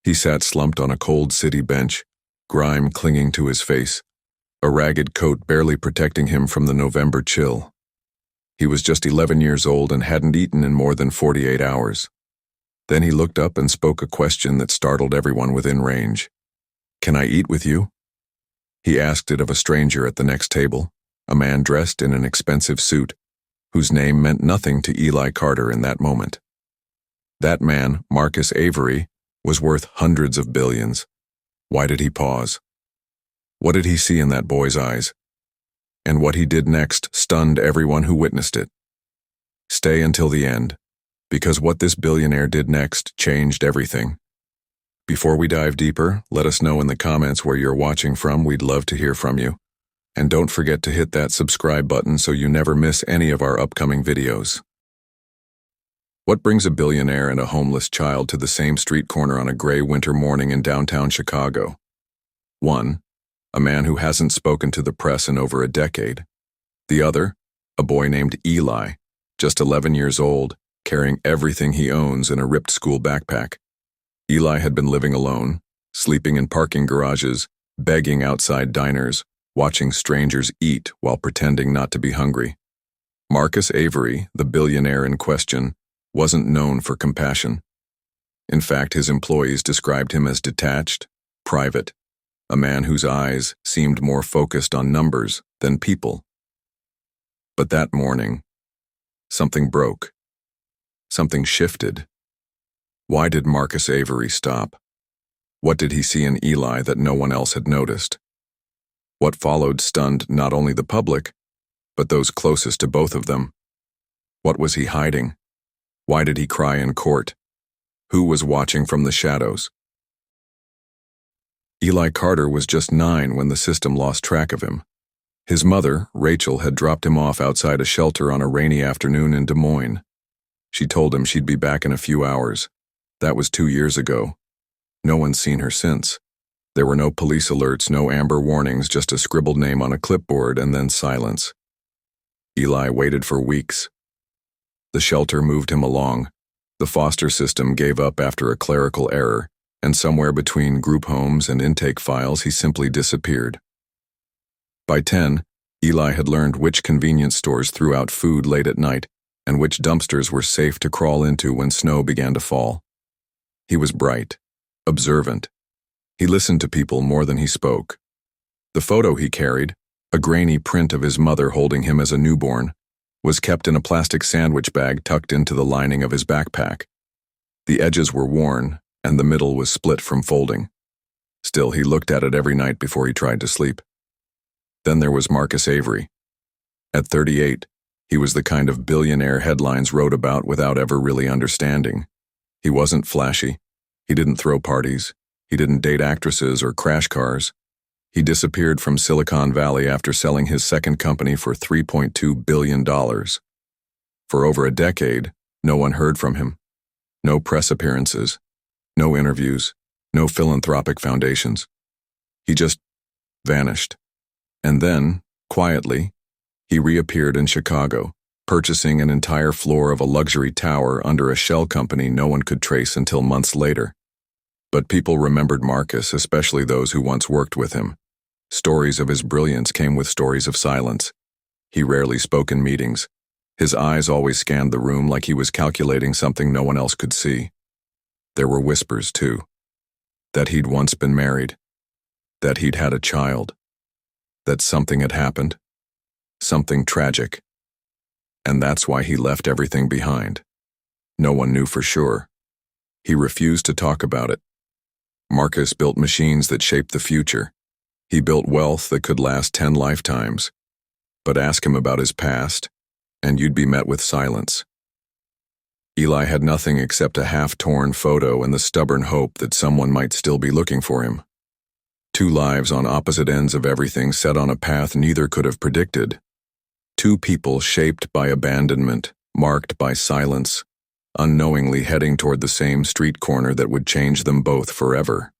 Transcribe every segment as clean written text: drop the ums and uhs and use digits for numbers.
He sat slumped on a cold city bench, grime clinging to his face, a ragged coat barely protecting him from the November chill. He was just 11 years old and hadn't eaten in more than 48 hours. Then he looked up and spoke a question that startled everyone within range. "Can I eat with you?" He asked it of a stranger at the next table, a man dressed in an expensive suit, whose name meant nothing to Eli Carter in that moment. That man, Marcus Avery, was worth hundreds of billions. Why did he pause? What did he see in that boy's eyes? And what he did next stunned everyone who witnessed it. Stay until the end, because what this billionaire did next changed everything. Before we dive deeper, let us know in the comments where you're watching from. We'd love to hear from you. And don't forget to hit that subscribe button so you never miss any of our upcoming videos. What brings a billionaire and a homeless child to the same street corner on a gray winter morning in downtown Chicago? 1. A man who hasn't spoken to the press in over a decade. The other, a boy named Eli, just 11 years old, carrying everything he owns in a ripped school backpack. Eli had been living alone, sleeping in parking garages, begging outside diners, watching strangers eat while pretending not to be hungry. Marcus Avery, the billionaire in question, wasn't known for compassion. In fact, his employees described him as detached, private, a man whose eyes seemed more focused on numbers than people. But that morning, something broke. Something shifted. Why did Marcus Avery stop? What did he see in Eli that no one else had noticed? What followed stunned not only the public, but those closest to both of them. What was he hiding? Why did he cry in court? Who was watching from the shadows? Eli Carter was just 9 when the system lost track of him. His mother, Rachel, had dropped him off outside a shelter on a rainy afternoon in Des Moines. She told him she'd be back in a few hours. That was 2 years ago. No one's seen her since. There were no police alerts, no amber warnings, just a scribbled name on a clipboard and then silence. Eli waited for weeks. The shelter moved him along. The foster system gave up after a clerical error, and somewhere between group homes and intake files he simply disappeared. By 10, Eli had learned which convenience stores threw out food late at night and which dumpsters were safe to crawl into when snow began to fall. He was bright, observant. He listened to people more than he spoke. The photo he carried, a grainy print of his mother holding him as a newborn, was kept in a plastic sandwich bag tucked into the lining of his backpack. The edges were worn, and the middle was split from folding. Still, he looked at it every night before he tried to sleep. Then there was Marcus Avery. At 38, he was the kind of billionaire headlines wrote about without ever really understanding. He wasn't flashy. He didn't throw parties. He didn't date actresses or crash cars. He disappeared from Silicon Valley after selling his second company for $3.2 billion. For over a decade, no one heard from him. No press appearances, no interviews, no philanthropic foundations. He just vanished. And then, quietly, he reappeared in Chicago, purchasing an entire floor of a luxury tower under a shell company no one could trace until months later. But people remembered Marcus, especially those who once worked with him. Stories of his brilliance came with stories of silence. He rarely spoke in meetings. His eyes always scanned the room like he was calculating something no one else could see. There were whispers, too. That he'd once been married. That he'd had a child. That something had happened. Something tragic. And that's why he left everything behind. No one knew for sure. He refused to talk about it. Marcus built machines that shaped the future. He built wealth that could last 10 lifetimes. But ask him about his past, and you'd be met with silence. Eli had nothing except a half-torn photo and the stubborn hope that someone might still be looking for him. 2 lives on opposite ends of everything set on a path neither could have predicted. 2 people shaped by abandonment, marked by silence, unknowingly heading toward the same street corner that would change them both forever.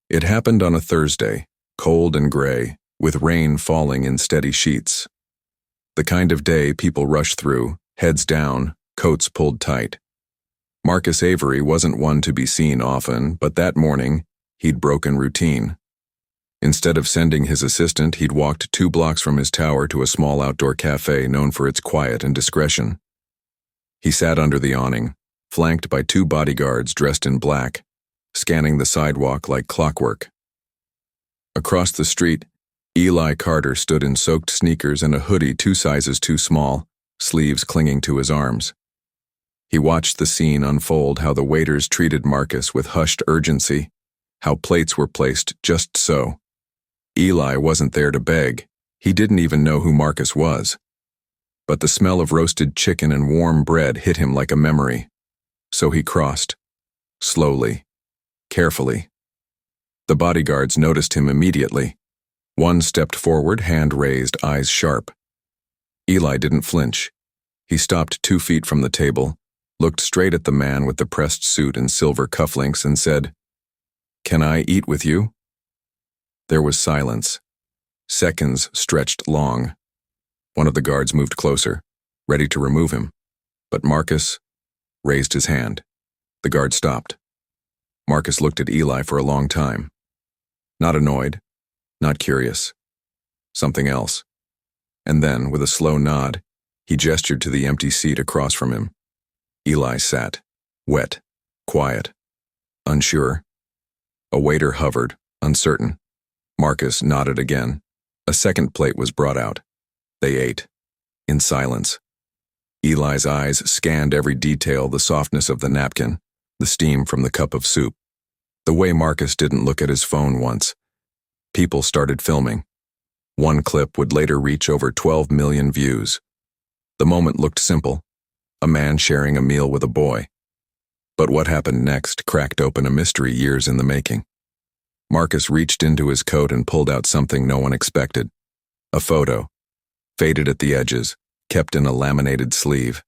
It happened on a Thursday, cold and gray, with rain falling in steady sheets. The kind of day people rush through, heads down, coats pulled tight. Marcus Avery wasn't one to be seen often, but that morning, he'd broken routine. Instead of sending his assistant, he'd walked 2 blocks from his tower to a small outdoor cafe known for its quiet and discretion. He sat under the awning, flanked by 2 bodyguards dressed in black, scanning the sidewalk like clockwork. Across the street, Eli Carter stood in soaked sneakers and a hoodie 2 sizes too small, sleeves clinging to his arms. He watched the scene unfold, how the waiters treated Marcus with hushed urgency, how plates were placed just so. Eli wasn't there to beg. He didn't even know who Marcus was. But the smell of roasted chicken and warm bread hit him like a memory. So he crossed. Slowly. Carefully. The bodyguards noticed him immediately. One stepped forward, hand raised, eyes sharp. Eli didn't flinch. He stopped 2 feet from the table, looked straight at the man with the pressed suit and silver cufflinks and said, "Can I eat with you?" There was silence. Seconds stretched long. One of the guards moved closer, ready to remove him. But Marcus raised his hand. The guard stopped. Marcus looked at Eli for a long time. Not annoyed, not curious. Something else. And then, with a slow nod, he gestured to the empty seat across from him. Eli sat, wet, quiet, unsure. A waiter hovered, uncertain. Marcus nodded again. A second plate was brought out. They ate, in silence. Eli's eyes scanned every detail, the softness of the napkin, the steam from the cup of soup. The way Marcus didn't look at his phone once. People started filming. One clip would later reach over 12 million views. The moment looked simple. A man sharing a meal with a boy. But what happened next cracked open a mystery years in the making. Marcus reached into his coat and pulled out something no one expected. A photo. Faded at the edges, kept in a laminated sleeve.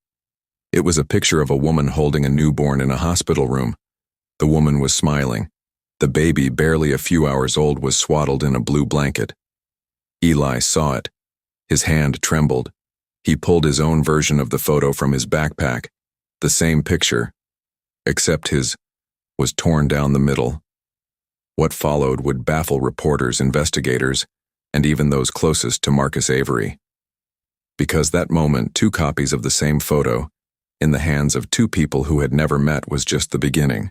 It was a picture of a woman holding a newborn in a hospital room. The woman was smiling. The baby, barely a few hours old, was swaddled in a blue blanket. Eli saw it. His hand trembled. He pulled his own version of the photo from his backpack. The same picture, except his was torn down the middle. What followed would baffle reporters, investigators, and even those closest to Marcus Avery. Because that moment, 2 copies of the same photo, in the hands of 2 people who had never met, was just the beginning.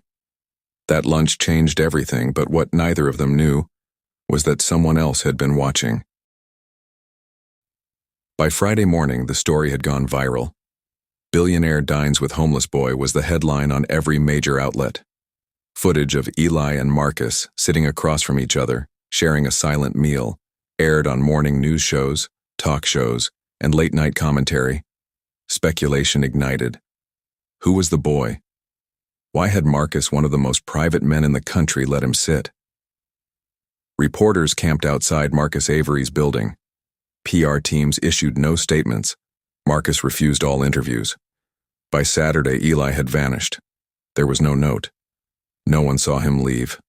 That lunch changed everything, but what neither of them knew was that someone else had been watching. By Friday morning, the story had gone viral. "Billionaire dines with homeless boy" was the headline on every major outlet. Footage of Eli and Marcus sitting across from each other, sharing a silent meal, aired on morning news shows, talk shows, and late-night commentary. Speculation ignited. Who was the boy? Why had Marcus, one of the most private men in the country, let him sit? Reporters camped outside Marcus Avery's building. PR teams issued no statements. Marcus refused all interviews. By Saturday, Eli had vanished. There was no note. No one saw him leave.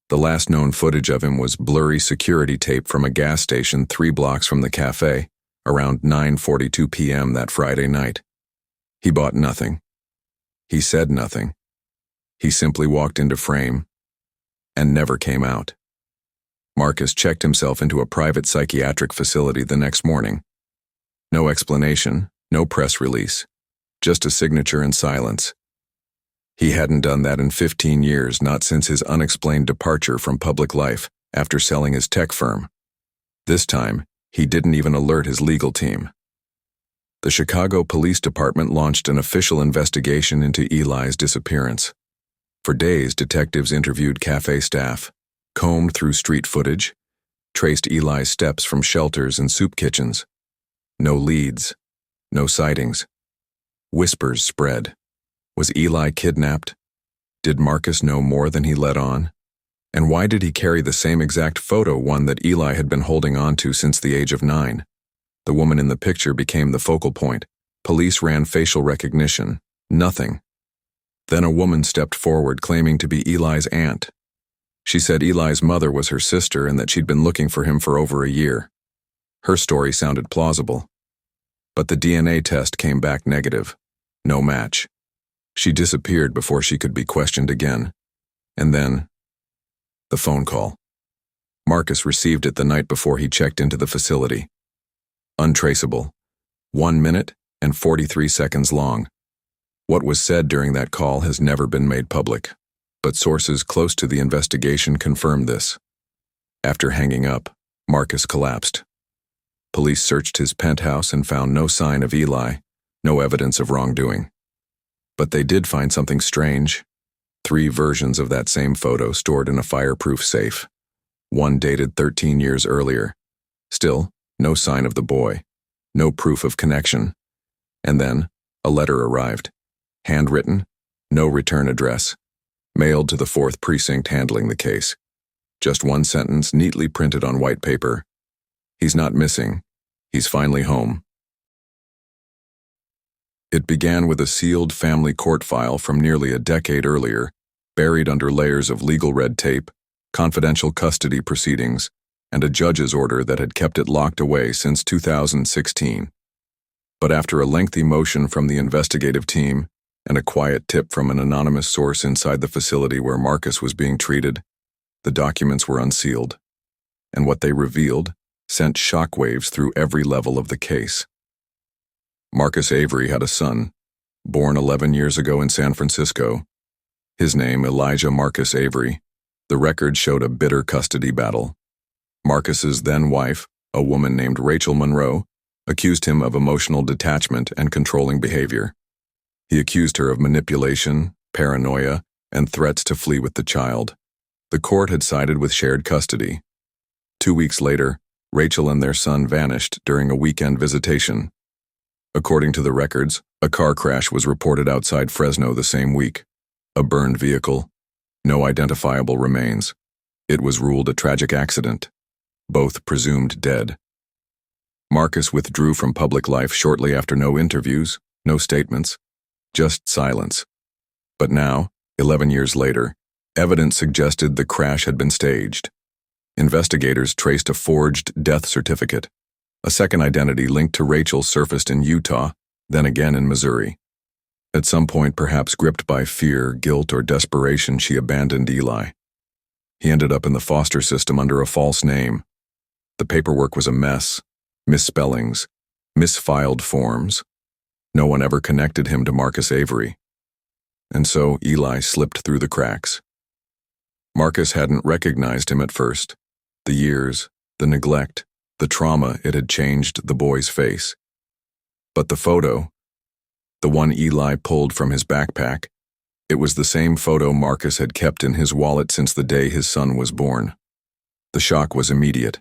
The last known footage of him was blurry security tape from a gas station 3 blocks from the cafe, around 9:42 p.m. that Friday night. He bought nothing. He said nothing. He simply walked into frame and never came out. Marcus checked himself into a private psychiatric facility the next morning. No explanation, no press release, just a signature and silence. He hadn't done that in 15 years, not since his unexplained departure from public life after selling his tech firm. This time, he didn't even alert his legal team. The Chicago Police Department launched an official investigation into Eli's disappearance. For days, detectives interviewed cafe staff, combed through street footage, traced Eli's steps from shelters and soup kitchens. No leads, no sightings. Whispers spread. Was Eli kidnapped? Did Marcus know more than he let on? And why did he carry the same exact photo, one that Eli had been holding on to since the age of 9? The woman in the picture became the focal point. Police ran facial recognition. Nothing. Then a woman stepped forward claiming to be Eli's aunt. She said Eli's mother was her sister and that she'd been looking for him for over a year. Her story sounded plausible. But the DNA test came back negative. No match. She disappeared before she could be questioned again. And then, the phone call. Marcus received it the night before he checked into the facility. Untraceable. 1 minute and 43 seconds long. What was said during that call has never been made public, but sources close to the investigation confirmed this. After hanging up, Marcus collapsed. Police searched his penthouse and found no sign of Eli, no evidence of wrongdoing. But they did find something strange. 3 versions of that same photo stored in a fireproof safe. One dated 13 years earlier. Still, no sign of the boy. No proof of connection. And then, a letter arrived. Handwritten, no return address. Mailed to the 4th Precinct handling the case. Just one sentence neatly printed on white paper. He's not missing. He's finally home. It began with a sealed family court file from nearly a decade earlier, buried under layers of legal red tape, confidential custody proceedings, and a judge's order that had kept it locked away since 2016. But after a lengthy motion from the investigative team and a quiet tip from an anonymous source inside the facility where Marcus was being treated, the documents were unsealed. And what they revealed sent shockwaves through every level of the case. Marcus Avery had a son, born 11 years ago in San Francisco. His name, Elijah Marcus Avery. The record showed a bitter custody battle. Marcus's then-wife, a woman named Rachel Monroe, accused him of emotional detachment and controlling behavior. He accused her of manipulation, paranoia, and threats to flee with the child. The court had sided with shared custody. 2 weeks later, Rachel and their son vanished during a weekend visitation. According to the records, a car crash was reported outside Fresno the same week. A burned vehicle. No identifiable remains. It was ruled a tragic accident. Both presumed dead. Marcus withdrew from public life shortly after. No interviews, no statements, just silence. But now, 11 years later, evidence suggested the crash had been staged. Investigators traced a forged death certificate. A second identity linked to Rachel surfaced in Utah, then again in Missouri. At some point, perhaps gripped by fear, guilt, or desperation, she abandoned Eli. He ended up in the foster system under a false name. The paperwork was a mess, misspellings, misfiled forms. No one ever connected him to Marcus Avery. And so Eli slipped through the cracks. Marcus hadn't recognized him at first. The years, the neglect, the trauma, it had changed the boy's face. But the photo, the one Eli pulled from his backpack, it was the same photo Marcus had kept in his wallet since the day his son was born. The shock was immediate.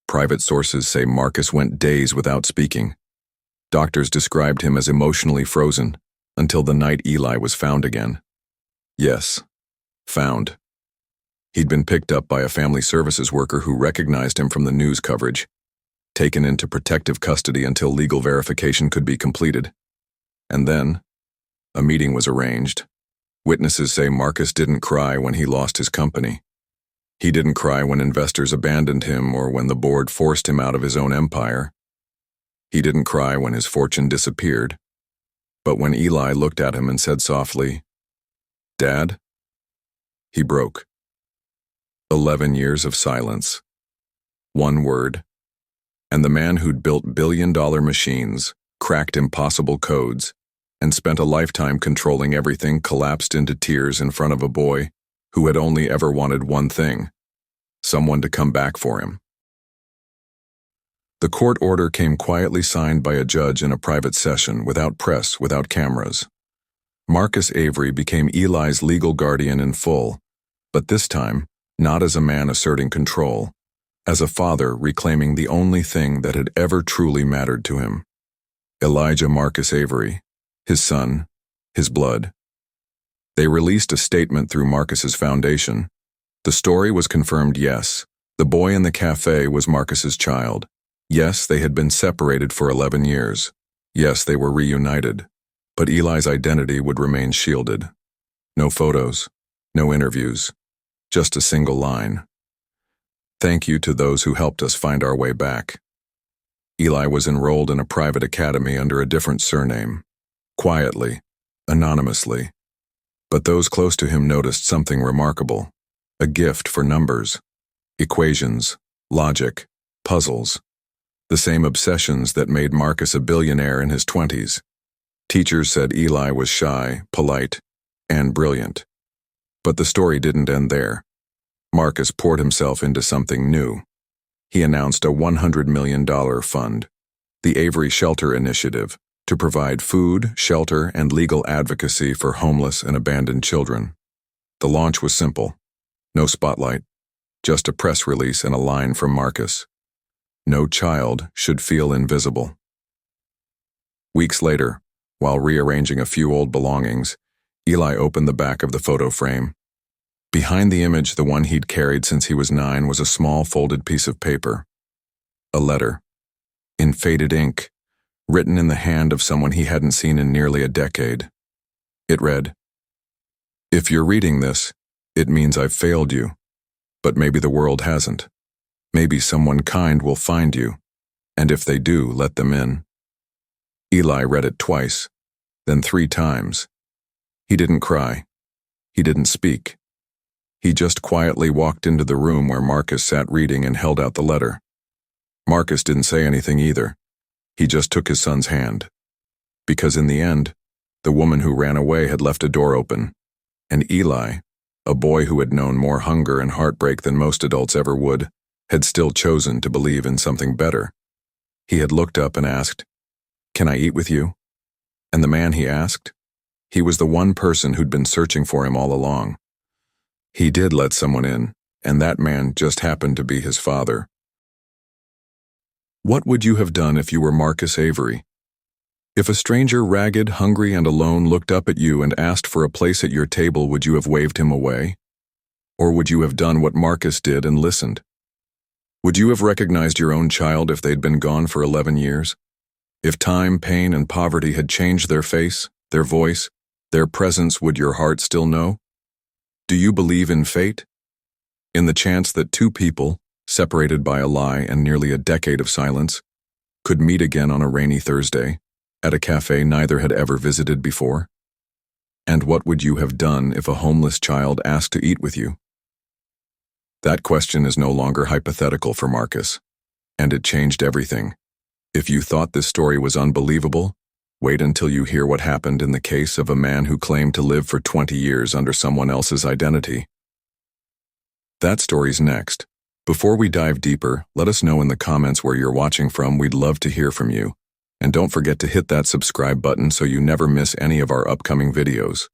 Private sources say Marcus went days without speaking. Doctors described him as emotionally frozen until the night Eli was found again. Yes, found. He'd been picked up by a family services worker who recognized him from the news coverage, taken into protective custody until legal verification could be completed. And then, a meeting was arranged. Witnesses say Marcus didn't cry when he lost his company. He didn't cry when investors abandoned him or when the board forced him out of his own empire. He didn't cry when his fortune disappeared. But when Eli looked at him and said softly, "Dad?" he broke. 11 years of silence. One word. And the man who'd built billion-dollar machines, cracked impossible codes, and spent a lifetime controlling everything collapsed into tears in front of a boy who had only ever wanted one thing: someone to come back for him. The court order came quietly signed by a judge in a private session, without press, without cameras. Marcus Avery became Eli's legal guardian in full, but this time, not as a man asserting control, as a father reclaiming the only thing that had ever truly mattered to him. Elijah Marcus Avery, his son, his blood. They released a statement through Marcus's foundation. The story was confirmed, yes. The boy in the cafe was Marcus's child. Yes, they had been separated for 11 years. Yes, they were reunited. But Eli's identity would remain shielded. No photos, no interviews, just a single line. Thank you to those who helped us find our way back. Eli was enrolled in a private academy under a different surname. Quietly, anonymously, But those close to him noticed something remarkable: a gift for numbers, equations, logic, puzzles, the same obsessions that made Marcus a billionaire in his 20s. Teachers said Eli was shy, polite, and brilliant. But the story didn't end there. Marcus poured himself into something new. He announced a $100 million fund, the Avery Shelter Initiative, to provide food, shelter, and legal advocacy for homeless and abandoned children. The launch was simple. No spotlight, just a press release and a line from Marcus. No child should feel invisible. Weeks later, while rearranging a few old belongings, Eli opened the back of the photo frame. Behind the image, the one he'd carried since he was 9, was a small folded piece of paper. A letter, in faded ink, written in the hand of someone he hadn't seen in nearly a decade. It read, "If you're reading this, it means I've failed you. But maybe the world hasn't. Maybe someone kind will find you, and if they do, let them in." Eli read it twice, then 3 times. He didn't cry. He didn't speak. He just quietly walked into the room where Marcus sat reading and held out the letter. Marcus didn't say anything either. He just took his son's hand. Because in the end, the woman who ran away had left a door open, and Eli, a boy who had known more hunger and heartbreak than most adults ever would, had still chosen to believe in something better. He had looked up and asked, "Can I eat with you?" And the man he asked, he was the one person who'd been searching for him all along. He did let someone in, and that man just happened to be his father. What would you have done if you were Marcus Avery? If a stranger, ragged, hungry, and alone, looked up at you and asked for a place at your table, would you have waved him away? Or would you have done what Marcus did and listened? Would you have recognized your own child if they'd been gone for 11 years? If time, pain, and poverty had changed their face, their voice, their presence, would your heart still know? Do you believe in fate? In the chance that 2 people, separated by a lie and nearly a decade of silence, could meet again on a rainy Thursday, at a cafe neither had ever visited before? And what would you have done if a homeless child asked to eat with you? That question is no longer hypothetical for Marcus, and it changed everything. If you thought this story was unbelievable, wait until you hear what happened in the case of a man who claimed to live for 20 years under someone else's identity. That story's next. Before we dive deeper, let us know in the comments where you're watching from. We'd love to hear from you. And don't forget to hit that subscribe button so you never miss any of our upcoming videos.